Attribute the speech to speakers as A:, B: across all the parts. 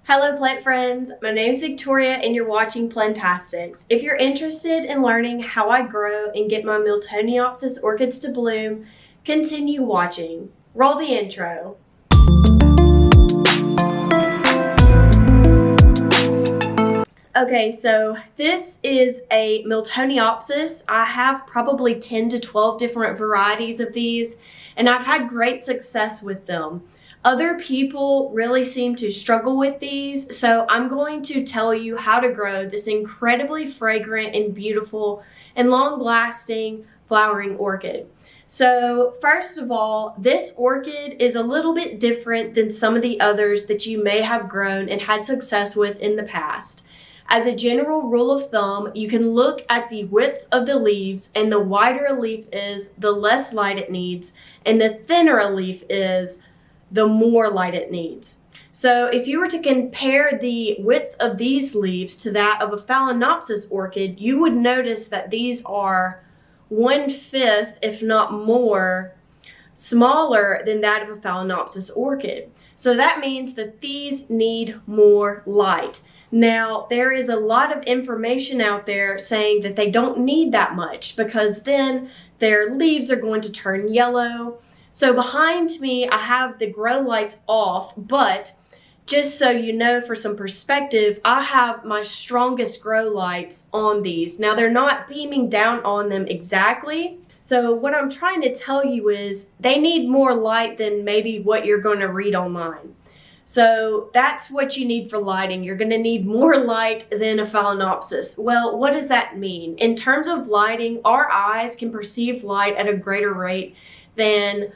A: Hello plant friends, my name is Victoria and you're watching Plantastics. If you're interested in learning how I grow and get my Miltoniopsis orchids to bloom, continue watching. Roll the intro. Okay, so this is a Miltoniopsis. I have probably 10 to 12 different varieties of these and I've had great success with them. Other people really seem to struggle with these, so I'm going to tell you how to grow this incredibly fragrant and beautiful and long-lasting flowering orchid. So first of all, this orchid is a little bit different than some of the others that you may have grown and had success with in the past. As a general rule of thumb, you can look at the width of the leaves, and the wider a leaf is, the less light it needs, and the thinner a leaf is, the more light it needs. So if you were to compare the width of these leaves to that of a Phalaenopsis orchid, you would notice that these are 1/5, if not more, smaller than that of a Phalaenopsis orchid. So that means that these need more light. Now, there is a lot of information out there saying that they don't need that much because then their leaves are going to turn yellow. So behind me, I have the grow lights off, but just so you know, for some perspective, I have my strongest grow lights on these. Now, they're not beaming down on them exactly. So what I'm trying to tell you is they need more light than maybe what you're going to read online. So that's what you need for lighting. You're going to need more light than a Phalaenopsis. Well, what does that mean? In terms of lighting, our eyes can perceive light at a greater rate than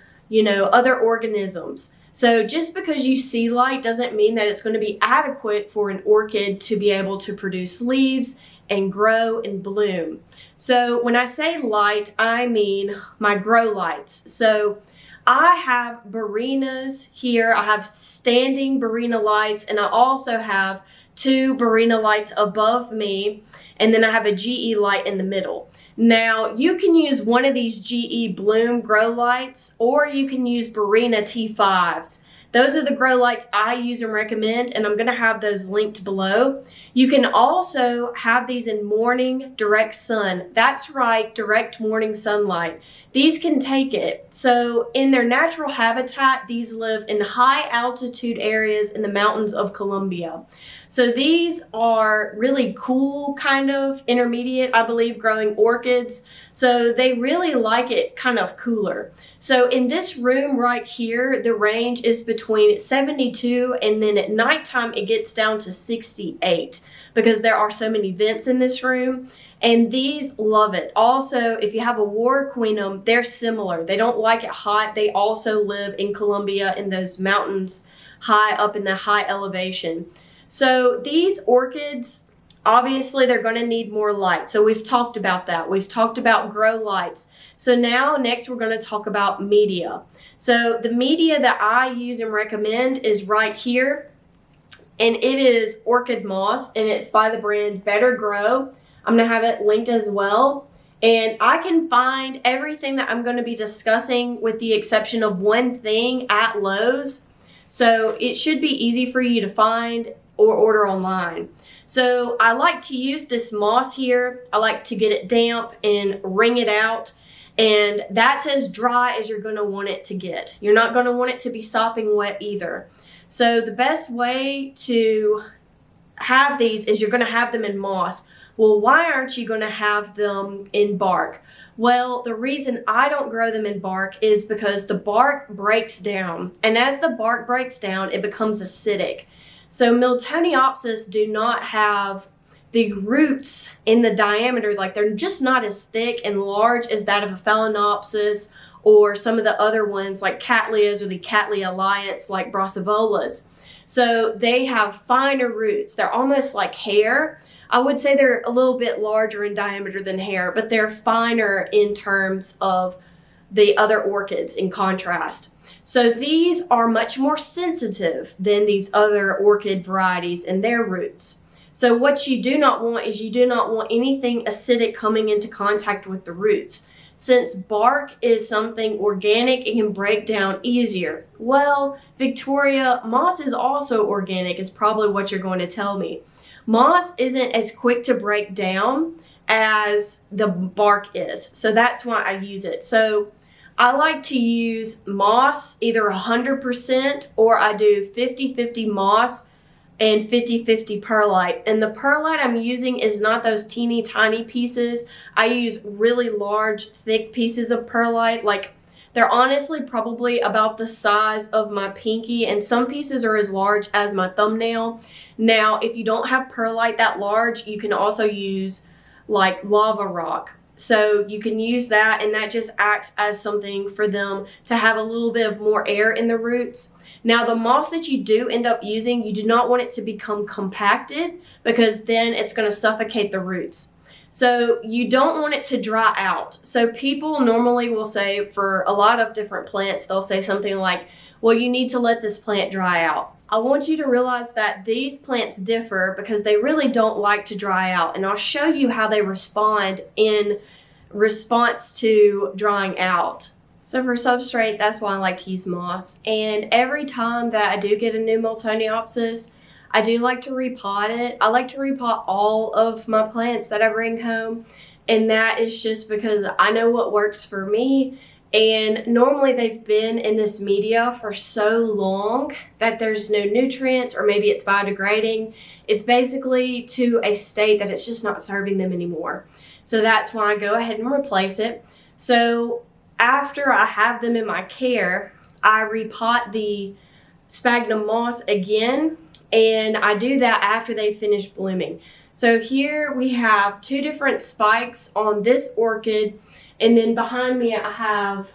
A: other organisms. So just because you see light doesn't mean that it's going to be adequate for an orchid to be able to produce leaves and grow and bloom. So when I say light, I mean my grow lights. So I have Barrinas here. I have standing Barrina lights, and I also have 2 Barrina lights above me, and then I have a GE light in the middle. Now, you can use one of these GE Bloom grow lights, or you can use Barrina T5s. Those are the grow lights I use and recommend, and I'm going to have those linked below. You can also have these in morning direct sun. That's right, direct morning sunlight. These can take it. So in their natural habitat, these live in high altitude areas in the mountains of Colombia. So these are really cool, kind of intermediate, I believe, growing orchids. So they really like it kind of cooler. So in this room right here, the range is between 72 and then at nighttime it gets down to 68 because there are so many vents in this room. And these love it. Also, if you have a war queenum, they're similar. They don't like it hot. They also live in Colombia in those mountains high up in the high elevation. So these orchids, obviously they're going to need more light. So we've talked about that. We've talked about grow lights. So now next we're going to talk about media. So the media that I use and recommend is right here. And it is orchid moss, and it's by the brand Better-Gro. I'm going to have it linked as well. And I can find everything that I'm going to be discussing with the exception of one thing at Lowe's. So it should be easy for you to find or order online. So I like to use this moss here. I like to get it damp and wring it out. And that's as dry as you're going to want it to get. You're not going to want it to be sopping wet either. So the best way to have these is you're going to have them in moss. Well, why aren't you going to have them in bark? Well, the reason I don't grow them in bark is because the bark breaks down. And as the bark breaks down, it becomes acidic. So Miltoniopsis do not have the roots in the diameter, like they're just not as thick and large as that of a Phalaenopsis or some of the other ones like Cattleyas or the Cattleya alliance like Brassavolas. So they have finer roots. They're almost like hair. I would say they're a little bit larger in diameter than hair, but they're finer in terms of the other orchids in contrast. So these are much more sensitive than these other orchid varieties and their roots. So what you do not want is you do not want anything acidic coming into contact with the roots. since bark is something organic, it can break down easier. Well, Victoria, moss is also organic, is probably what you're going to tell me. Moss isn't as quick to break down as the bark is, so that's why I use it. So I like to use moss either 100% or I do 50-50 moss and 50-50 perlite. And the perlite I'm using is not those teeny tiny pieces. I use really large, thick pieces of perlite. Like, they're honestly probably about the size of my pinky, and some pieces are as large as my thumbnail. Now, if you don't have perlite that large, you can also use like lava rock. So you can use that, and that just acts as something for them to have a little bit of more air in the roots. Now, the moss that you do end up using, you do not want it to become compacted, because then it's going to suffocate the roots. So you don't want it to dry out. So people normally will say, for a lot of different plants, they'll say something like, well, you need to let this plant dry out. I want you to realize that these plants differ because they really don't like to dry out. And I'll show you how they respond in response to drying out. So for substrate, that's why I like to use moss. And every time that I do get a new Miltoniopsis, I do like to repot it. I like to repot all of my plants that I bring home. And that is just because I know what works for me. And normally they've been in this media for so long that there's no nutrients, or maybe it's biodegrading. It's basically to a state that it's just not serving them anymore. So that's why I go ahead and replace it. So after I have them in my care, I repot the sphagnum moss again, and I do that after they finish blooming. So here we have 2 different spikes on this orchid, and then behind me I have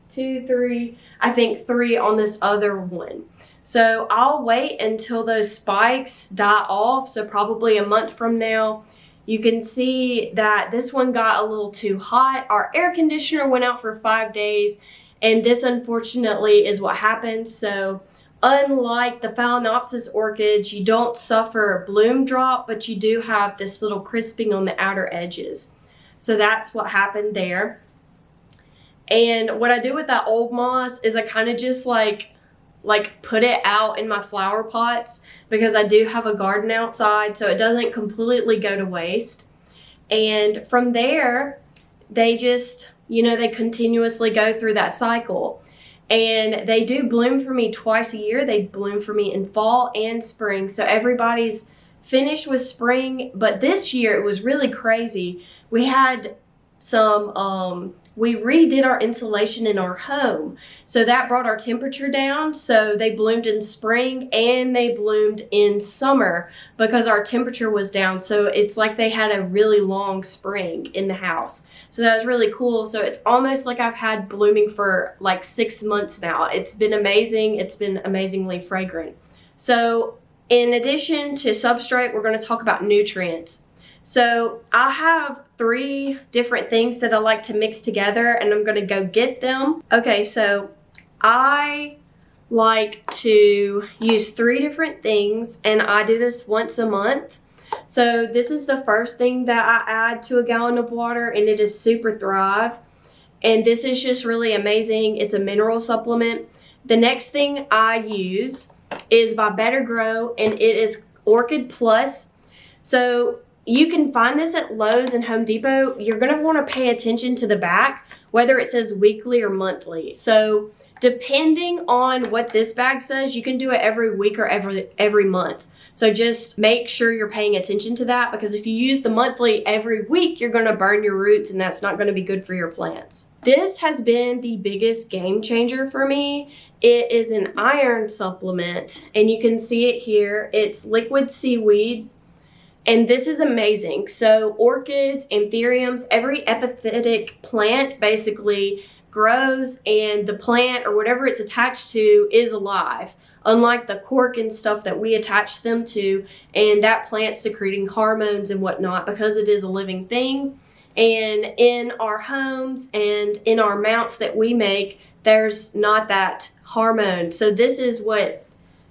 A: 2, 3, I think 3 on this other one. So I'll wait until those spikes die off, so probably a month from now. You can see that this one got a little too hot. Our air conditioner went out for 5 days, and this unfortunately is what happened. So unlike the Phalaenopsis orchids, you don't suffer bloom drop, but you do have this little crisping on the outer edges. So that's what happened there. And what I do with that old moss is I kind of just like put it out in my flower pots, because I do have a garden outside, so it doesn't completely go to waste. And from there, they just, they continuously go through that cycle. And they do bloom for me twice a year. They bloom for me in fall and spring. So everybody's finished with spring, but this year it was really crazy. We had some, we redid our insulation in our home. So that brought our temperature down. So they bloomed in spring and they bloomed in summer because our temperature was down. So it's like they had a really long spring in the house. So that was really cool. So it's almost like I've had blooming for like 6 months now. It's been amazing. It's been amazingly fragrant. So in addition to substrate, we're going to talk about nutrients. So I have 3 different things that I like to mix together, and I'm going to go get them. Okay, so I like to use 3 different things, and I do this once a month. So this is the first thing that I add to a gallon of water, and it is SUPERthrive. And this is just really amazing. It's a mineral supplement. The next thing I use is by Better-Gro, and it is Orchid Plus. So you can find this at Lowe's and Home Depot. You're going to want to pay attention to the back, whether it says weekly or monthly. So depending on what this bag says, you can do it every week or every month. So just make sure you're paying attention to that, because if you use the monthly every week, you're going to burn your roots, and that's not going to be good for your plants. This has been the biggest game changer for me. It is an iron supplement, and you can see it here. It's liquid seaweed. And this is amazing. So orchids, anthuriums, every epiphytic plant basically grows, and the plant or whatever it's attached to is alive, unlike the cork and stuff that we attach them to, and that plant's secreting hormones and whatnot because it is a living thing. And in our homes and in our mounts that we make, there's not that hormone. So this is what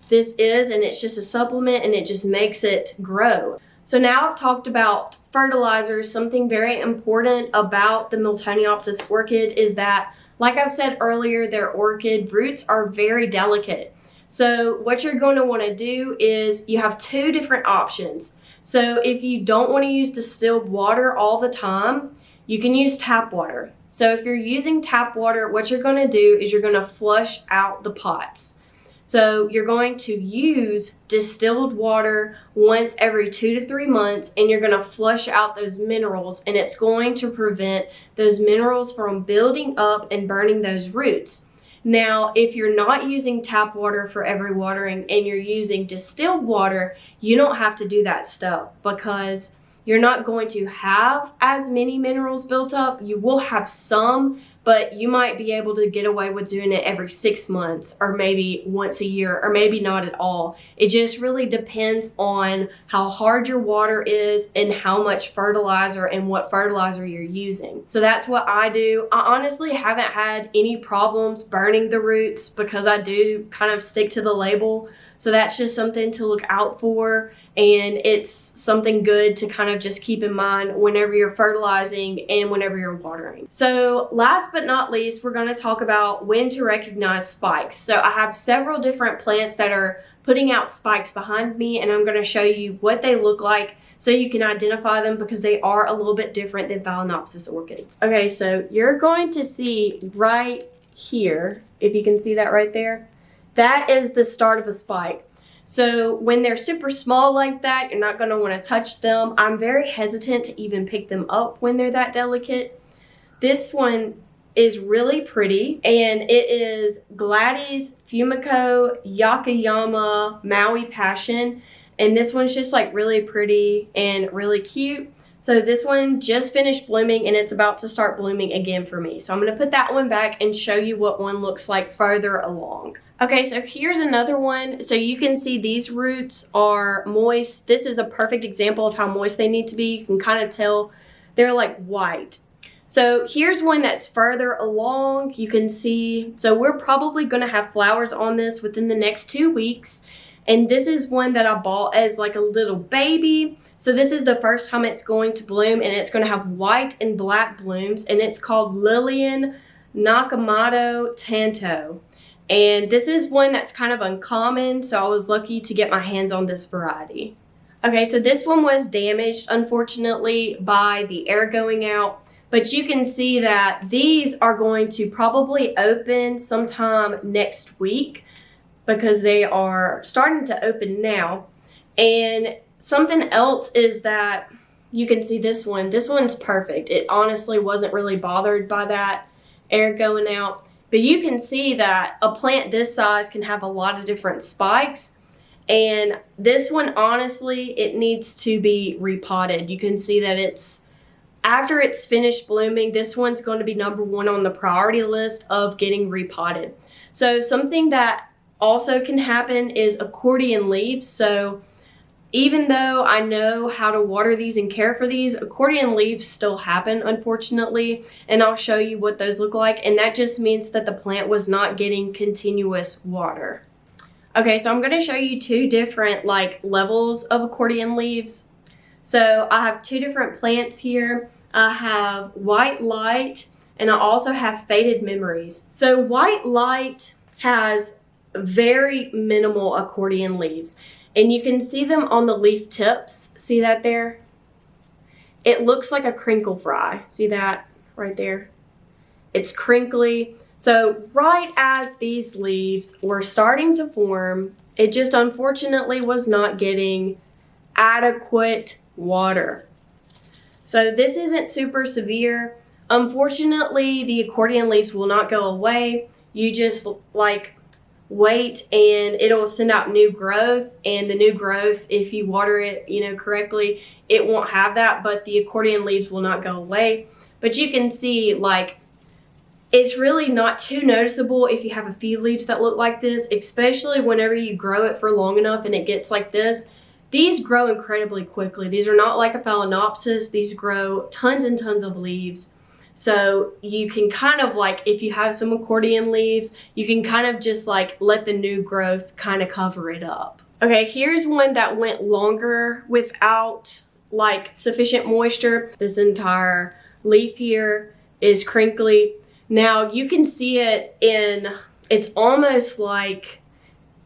A: this is, and it's just a supplement, and it just makes it grow. So now I've talked about fertilizers. Something very important about the Miltoniopsis orchid is that, like I've said earlier, their orchid roots are very delicate. So what you're going to want to do is you have two different options. So if you don't want to use distilled water all the time, you can use tap water. So if you're using tap water, what you're going to do is you're going to flush out the pots. So you're going to use distilled water once every 2 to 3 months, and you're going to flush out those minerals, and it's going to prevent those minerals from building up and burning those roots. Now, if you're not using tap water for every watering and you're using distilled water, you don't have to do that step because you're not going to have as many minerals built up. You will have some, but you might be able to get away with doing it every 6 months or maybe once a year or maybe not at all. It just really depends on how hard your water is and how much fertilizer and what fertilizer you're using. So that's what I do. I honestly haven't had any problems burning the roots because I do kind of stick to the label. So that's just something to look out for, and it's something good to kind of just keep in mind whenever you're fertilizing and whenever you're watering. So last but not least, we're going to talk about when to recognize spikes. So I have several different plants that are putting out spikes behind me, and I'm going to show you what they look like so you can identify them because they are a little bit different than Phalaenopsis orchids. Okay, so you're going to see right here, if you can see that right there, that is the start of a spike. So when they're super small like that, you're not going to want to touch them. I'm very hesitant to even pick them up when they're that delicate. This one is really pretty, and it is Gladys Fumico Yakayama Maui Passion. And this one's just like really pretty and really cute. So this one just finished blooming and it's about to start blooming again for me. So I'm going to put that one back and show you what one looks like further along. Okay, so here's another one. So you can see these roots are moist. This is a perfect example of how moist they need to be. You can kind of tell they're like white. So here's one that's further along. You can see, so we're probably going to have flowers on this within the next 2 weeks. And this is one that I bought as like a little baby. So this is the first time it's going to bloom, and it's going to have white and black blooms, and it's called Lillian Nakamoto Tanto. And this is one that's kind of uncommon, so I was lucky to get my hands on this variety. Okay, so this one was damaged, unfortunately, by the air going out. But you can see that these are going to probably open sometime next week because they are starting to open now. And something else is that you can see this one. This one's perfect. It honestly wasn't really bothered by that air going out. But you can see that a plant this size can have a lot of different spikes. And this one, honestly, it needs to be repotted. You can see that after it's finished blooming, this one's going to be #1 on the priority list of getting repotted. So something that also can happen is accordion leaves. So even though I know how to water these and care for these, accordion leaves still happen, unfortunately, and I'll show you what those look like, and that just means that the plant was not getting continuous water. Okay, so I'm going to show you 2 different levels of accordion leaves. So I have 2 different plants here. I have White Light, and I also have Faded Memories. So White Light has very minimal accordion leaves. And you can see them on the leaf tips. See that there? It looks like a crinkle fry. See that right there? It's crinkly. So right as these leaves were starting to form, it just unfortunately was not getting adequate water. So this isn't super severe. Unfortunately, the accordion leaves will not go away. You just wait and it'll send out new growth, and the new growth, if you water it correctly, it won't have that, but the accordion leaves will not go away. But you can see it's really not too noticeable if you have a few leaves that look like this, especially whenever you grow it for long enough and it gets like this. These grow incredibly quickly. These are not like a Phalaenopsis. These grow tons and tons of leaves. So you can kind of if you have some accordion leaves, you can kind of just let the new growth kind of cover it up. Okay, here's one that went longer without like sufficient moisture. This entire leaf here is crinkly. Now you can see it it's almost like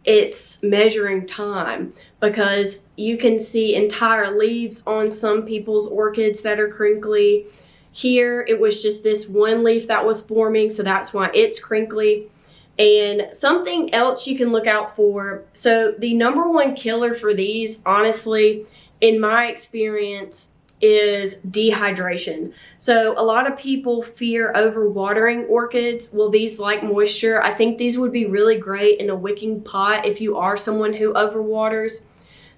A: it's measuring time, because you can see entire leaves on some people's orchids that are crinkly. Here it was just this one leaf that was forming, so that's why it's crinkly. And something else you can look out for. So the number one killer for these, honestly, in my experience, is dehydration. So a lot of people fear overwatering orchids. Well, these like moisture. I think these would be really great in a wicking pot if you are someone who overwaters.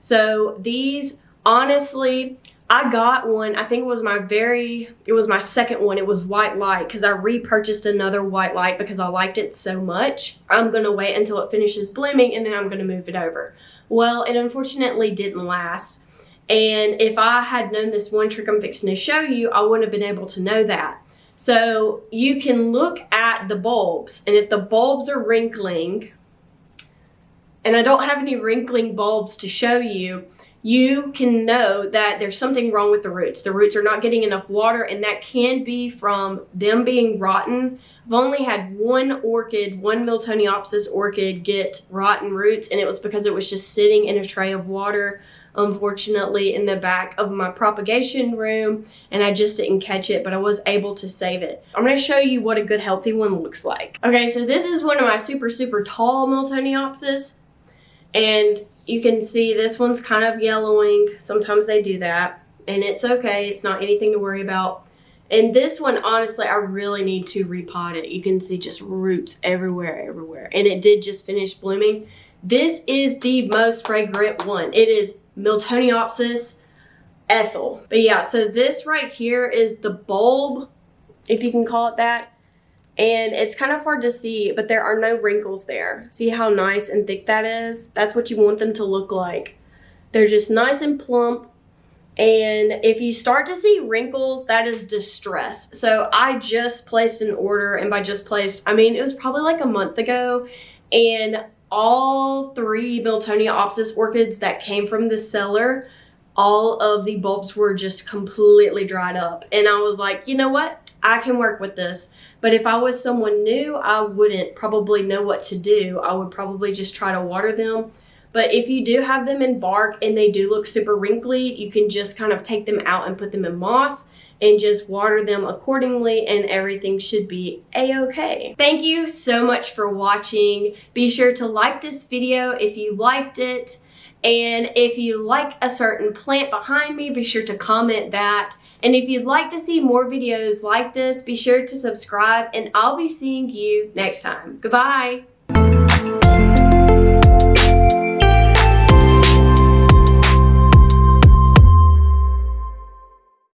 A: So these, honestly, I got one, I think it was my second one. It was white light, because I repurchased another white light because I liked it so much. I'm gonna wait until it finishes blooming and then I'm gonna move it over. Well, it unfortunately didn't last. And if I had known this one trick I'm fixing to show you, I wouldn't have been able to know that. So you can look at the bulbs, and if the bulbs are wrinkling, and I don't have any wrinkling bulbs to show you, you can know that there's something wrong with the roots. The roots are not getting enough water, and that can be from them being rotten. I've only had one Miltoniopsis orchid get rotten roots, and it was because it was just sitting in a tray of water, unfortunately, in the back of my propagation room, and I just didn't catch it, but I was able to save it. I'm gonna show you what a good healthy one looks like. Okay, so this is one of my super tall Miltoniopsis, and you can see this one's kind of yellowing. Sometimes they do that, and it's okay. It's not anything to worry about. And this one, honestly, I really need to repot it. You can see just roots everywhere. And it did just finish blooming. This is the most fragrant one. It is Miltoniopsis Ethel. But yeah, so this right here is the bulb, if you can call it that. And it's kind of hard to see, but there are no wrinkles there. See how nice and thick that is? That's what you want them to look like. They're just nice and plump. And if you start to see wrinkles, that is distress. So I just placed an order, and by just placed, I mean, it was probably like a month ago, and all 3 Miltoniopsis orchids that came from the seller, all of the bulbs were just completely dried up. And I was like, you know what? I can work with this. But if I was someone new, I wouldn't probably know what to do. I would probably just try to water them. But if you do have them in bark and they do look super wrinkly, you can just kind of take them out and put them in moss and just water them accordingly, and everything should be a-okay. Thank you so much for watching. Be sure to like this video if you liked it. And if you like a certain plant behind me, be sure to comment that. And if you'd like to see more videos like this, be sure to subscribe, and I'll be seeing you next time. Goodbye.